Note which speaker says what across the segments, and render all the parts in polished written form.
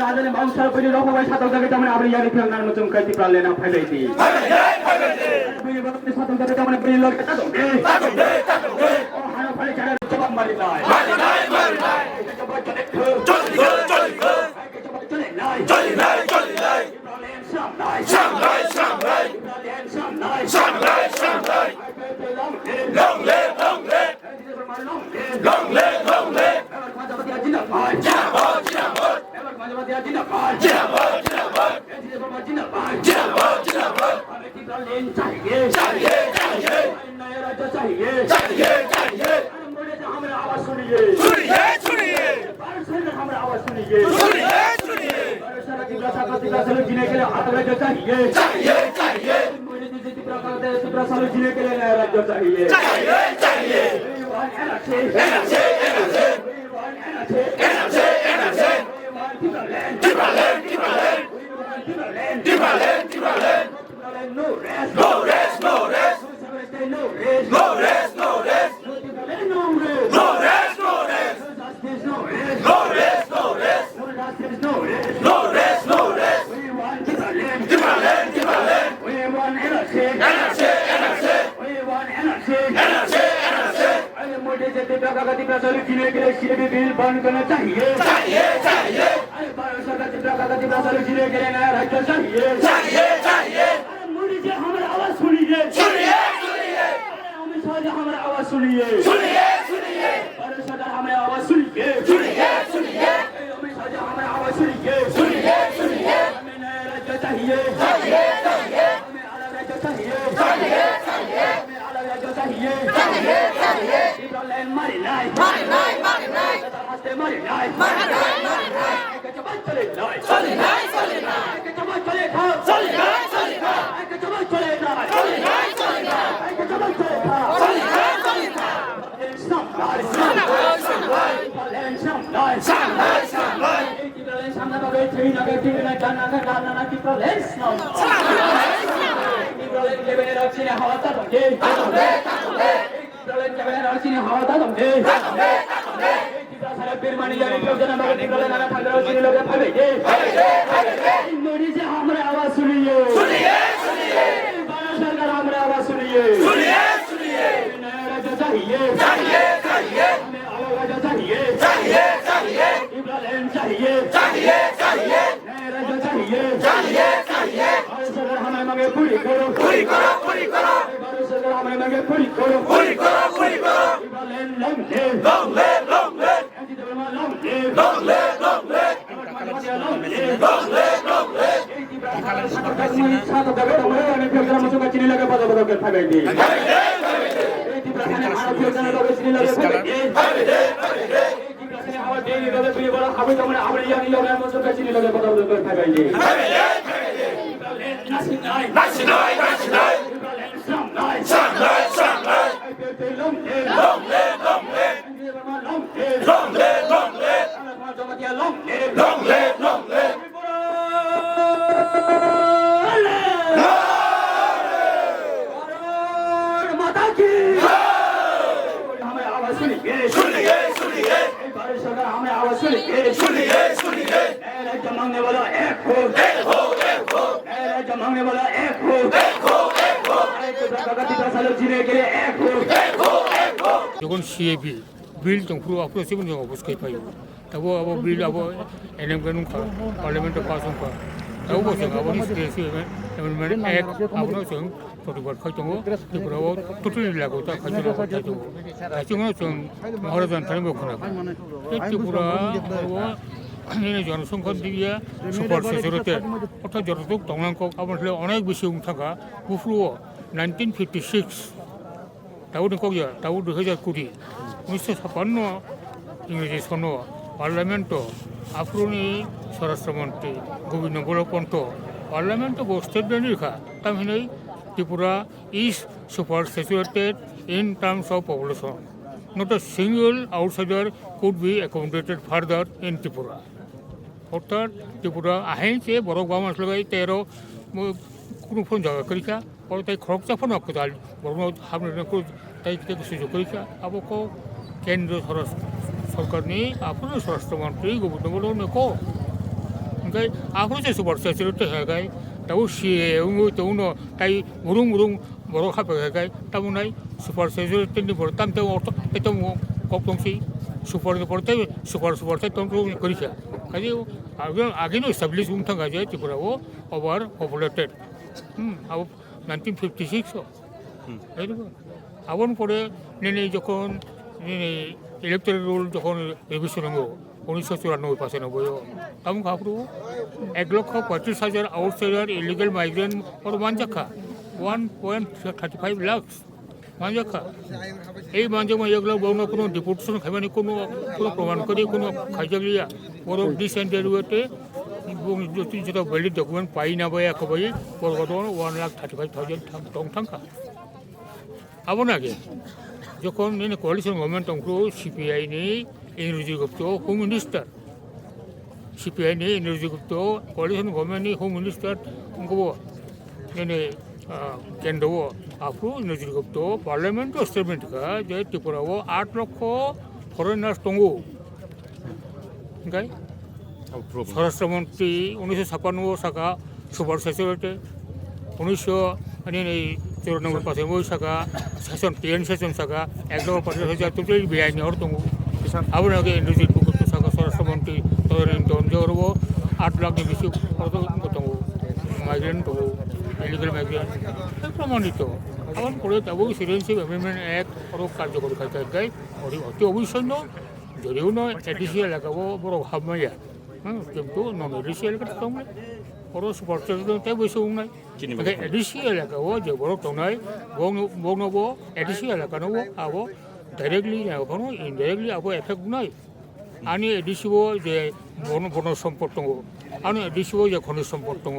Speaker 1: রাজধানী বাউসার পরি রকমের সাতক জায়গায় তেমন আপনি জানি ফিরন নাম নতুন কাইতি প্রালে না ফাইলাইতি বিনি বলতে সাতক জায়গায় তেমন বিনি লোক তাতক ও হানো ফালে ছাড়া জবাব মারি নাই চলি নাই long live long live जीने के लिए नया राज्य चाहिए जीने के लिए सीबी बिल बंद करना चाहिए जीने के लिए नया राज्य चाहिए मोदी जी हमारा आवाज सुनिए अमित शाह जी हमारा आवाज सुनिए भारत सरकार हमारा आवाज सुनिए अमित शाह जी हमारा आवाज सुनिए हमें नया राज्य चाहिए हमें अलग राज्य चाहिए हमें अलग राज्य चाहिए Mari nai Namaste mari nai Eka chabat chale nai Eka chabat chale kha Eka chabat chale nai Eka chabat chale kha Modi ji हमारे आवाज सुनिए भारत सरकार हमारे आवाज सुनिए नया राज्य चाहिए हमें अलग राज्य चाहिए इब्राहिम चाहिए नया राज्य चाहिए भारत सरकार हमारे मांगे पूरी करो भारत सरकार हमारे मांगे पूरी करो इब्राहिम long live मांगने वाला एक हो मांगने वाला एक हो जीने के लिए एक हो
Speaker 2: जोगन सीएबी बिल दंफ्रु आपरो सेबन जों अबस कइफायो तबो अब बिल अब एनएम गनुं खा पार्लियामेंट पास खा तबो जों अब स्टेज एमेंडमेंट एक्ट आपनो जों प्रतिबाद खाइदों बेफोराव टोटली लागू ता खाइदों खाइदों जों महाराजान थानाय खोना त्रिपुरा জনসংখ্যা দিকে সুপার সেচুরেটে অর্থাৎ যতটুকু তংনাঙ্ক আপনার অনেক বেশি থাকা গুফ্রুও 1956 তাও কগিয়া তাও 2020 1956 ইংরেজি সন পার্লামেন্ট আফ্রুনি স্বরাষ্ট্রমন্ত্রী গোবিন্দ বড়পন্ত পার্লামেন্ট স্টেট রেখা তামিনাই Tripura is super saturated in terms of population not a single outsider could be accommodated further in Tripura. অর্থাৎ ত্রিপুরা আহেনছে বড় গাঁও আসলে তেরো কোনো ফোন জায়গা করিকা পরে তাই খরচ ফোন কোথাল বড় হামনে তাই সুযোগ করিকা আবো केन्द्र सरकारनि आफुनि स्वराष्ट्रमन्त्रि गबिन्द neko ओमफ्राय आफुनि सुपार सेक्रेटारि हेगाय दाउ सिएवनो तौनो ताई मुरुं बर' खाफे हेगाय तामुनाय सुपार सेक्रेटारिनि बर तामते अथ एतम कक्तंसि सुपारनि परते सुपार तंत्रु करिखा काजे आगेनो एस्टाब्लिश उन थांगा जे त्रिपुराओ ओभार पपुलेटेड अब 1956 आवन परे नेने जखन नेने इलेक्टोरल रोल जखन रिभिशन हंगो 1994 पासे नबयो ताम खाफ्रु 1,35,000 आउटसाइडर इलिगल माइग्रेंट और मानजाखा 1.35 लाख मानजाखा এই মানজামা এগুলো বউনো কোনো ডিপোর্টেশন খাইবানি কোনো প্রমাণ করে কোনো খাইজাগলিয়া বড় ডিসেন্টারিওতে এবং যেটা ভ্যালিড ডকুমেন্ট পাই না বাই একেবারে বড় 1,35,000 টং থাকা আবার আগে যখন কোয়ালিশন গভর্নমেন্ট অংশ সিপিআই নি এনার্জি গুপ্ত হোম মিনিস্টার সিপিআই নি এনার্জি গুপ্ত কোয়ালিশন গভর্নমেন্টনি হোম মিনিস্টার অংকব केन्द्र आपको एनार्जी गुप्त पार्लियामेंट स्टेटमेंट का जे त्रिपुरा 8 लाख फरेनार्स दंग स्वराष्ट्र मंत्री 1956 साका सुपार सेक्रेटारि 1994 पासे साका सेशन PN सेशन साका 1,50,000 टोटल बेआईनी और दंग अब एनार्जी गुप्त साका स्वराष्ट्र मंत्री तदर 8 लाख बेसि दंग माइग्रेंट दंग इलिगल माइग्रेंट प्रमाणित আমার পরে তবু সিটিজেনশিপ অ্যামেন্ডমেন্ট অ্যাক্ট আরও কার্যকরী খাইতে গাই অতি অবশ্যই যদিও নয় এডিসি এলাকাবো বড় হাবমাইয়া কিন্তু নন এডিসি এলাকা দं বড় সুপার তাই বসে নাই এডিসি এলাকাবো যে বড় দंनाय বংনবো এডিসি এলাকানবো আবো ডাইরেক্টলি এখন ইনডাইরেক্টলি আবো এফেক্ট নাই आनी एडिसिबो जे बन सम्पद दङ आनी एडिसिबो जे खनिज सम्पद दङ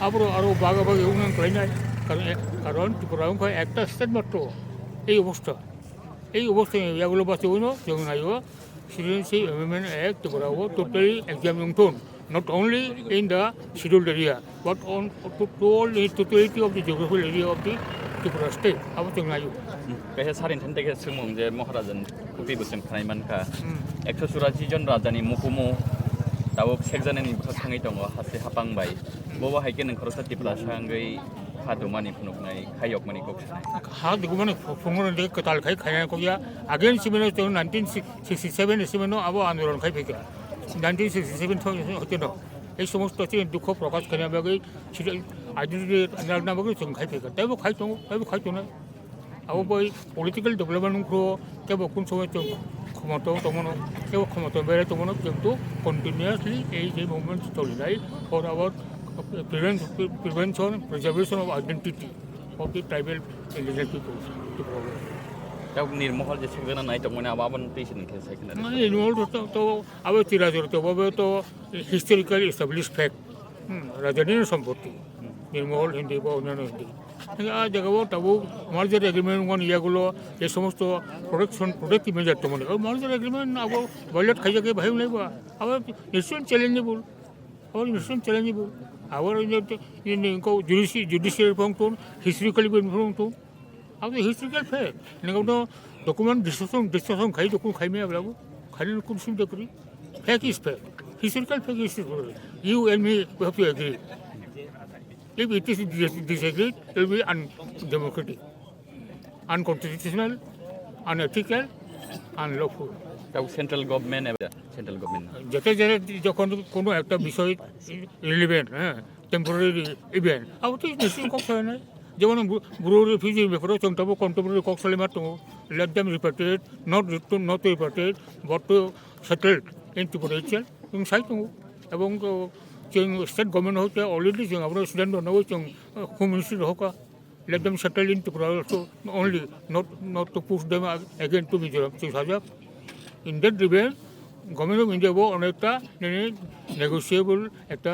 Speaker 2: आबरो आरो बागा बागा एवनां खालायनाय कारण त्रिपुरायाव একটা स्टेट मात्र এই অবস্থায় এগুলো বাঁচবো जों नायो सिटिजेनशिप अमेंडमेंट एक्ट त्रिपुरायाव totally examination not only in the scheduled area but on totality of the geographical area of the Tripura state अब जों नायो
Speaker 3: कहे सारिन्थान देखे सुमुं जे महाराजन कुपि बोसोन खानायमानखा 184 जन राजानि मुकुमु दाबो सेकजानानि थाङै दङ हासे हापांबाय बबा हायके नों खरसा त्रिपुरा सांगै हादुमानि फुनुनाय खायक मानि कक्सनाय
Speaker 2: हा दुगुमानि फुनुनाय दे कताल खाय खायनाय कोया अगेन सिमेनो 1967 सिमेनो अब आंदोलन खाय फैका 1967 হতে ন এই সমস্ত দুঃখ প্রকাশ করার বাকি আইডেন্টিটি আলাদা বাকি जों খাই ফেকা তাইবো খাইতো না আবো বই পলিটিক্যাল ডেভেলপমেন্ট ক্রো কেবো কোন সময় जों ক্ষমতাও তমনো কেবো ক্ষমতা বেড়ে তমনো কিন্তু কন্টিনিউয়াসলি এই যে মুভমেন্ট চলিনাই for our prevention preservation of identity of the tribal indigenous peoples to progress
Speaker 3: दाउ निर्महल जे सेकजाना नाय दंमोन आबाबन पेशन के सेकना
Speaker 2: निर्महल तो अब तिराजर तो बाबे तो हिस्टोरिकल एस्टाब्लिश फैक्ट राजनीय सम्पत्ति निर्महल हिंदी বা অন্যান্য হিন্দি জায়গাও তাবো মার্জার এগ্রিমেন্ট কোন ইয়াগুলো এই সমস্ত প্রোটেক্টিভ মেজার তো মনে মার্জার এগ্রিমেন্ট আবো ভায়োলেট খাইজাকে ভাই নাইবা আবার নিশ্চয় চ্যালেঞ্জেবল আবার ইনকো জুডিশিয়াল ফাংশন হিস্ট্রিক্যালি ফাংশন अब हिस्ट्रिकल फैक्ट नोंगौ डकुमेंट डिस्कसन खाई डकुमेंट खाई में अब्लाबो खाली कुछ करी fact is fact historical fact is you and me we have to agree if it is disagreed it will be undemocratic unconstitutional unethical unlawful
Speaker 3: though central government
Speaker 2: যেতে যখন কোনো একটা বিষয় রিলেভেন্ট টেম্পোরারি ইভেন্ট अब तो निश्चित कक्ष হয় না যেমন ব্রু রিফিউজি বেফোরাও जों दाबो कन्टेम्परारि कक्सले मा दङ let them repatriated not repatriated but to settled in Tripura itself जों साइड दङ এবং जों स्टेट गभर्नमेंट हते अलरेडि जों आबो स्टुडेन्ट दङो जों होम मिनिस्ट्रि हका let them settle in Tripura also only not to push them again to Mizoram जों साजा इन दैट रिवेन गभर्नमेंट अफ इन्डियाबो अनेकटा नेगोशिएबल একটা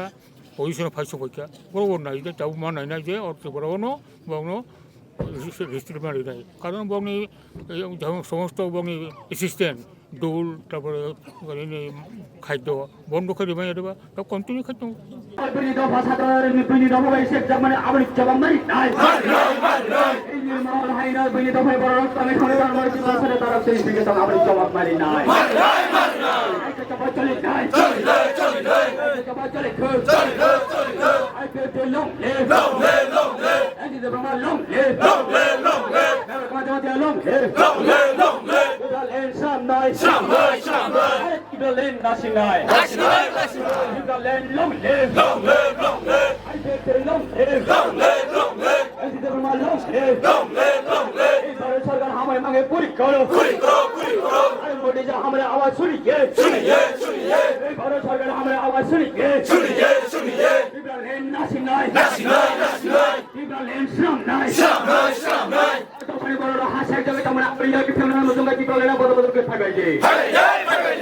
Speaker 2: পজিশন ফাইসো পয়কা বরাবর নাই যে তাও মানায় না যে অর্থ বরাবরও বংনো হিস্ট্রি মারি নাই কারণ বংনি সমস্ত বংনি অ্যাসিস্ট্যান্ট দৌল তারপরে খাদ্য বন্ধ করে দেবা দেবা তা কন্টিনিউ খাদ্য
Speaker 1: বিনীত ভাষাদার বিনীত ভাবে শেখ জামানে আবার জবাব মারি নাই এই নির্মল হাইনা বিনীত ভাবে বড় আমি শনিবার মারি সাথে তারা সেই দিকে তো আবার জবাব মারি নাই একটা জবাব চলে নাই একটা জবাব চলে I feel the long live and the Brahma long live never come to the long live with the land some night with the land nothing night with the land long live I feel the long live and the Brahma long live इस बार सरकार हमारे मांगे पूरी करो अरे मोदी जी हमारे आवाज सुनिए इस बार सरकार हमारे आवाज सुनिए इब्राहिम नासिम नाय इब्राहिम श्रम नाय तो बड़े बड़े हाथ से जगह हमारा प्रिय की फिल्म में मुझे की बोलना बहुत बहुत कुछ था गई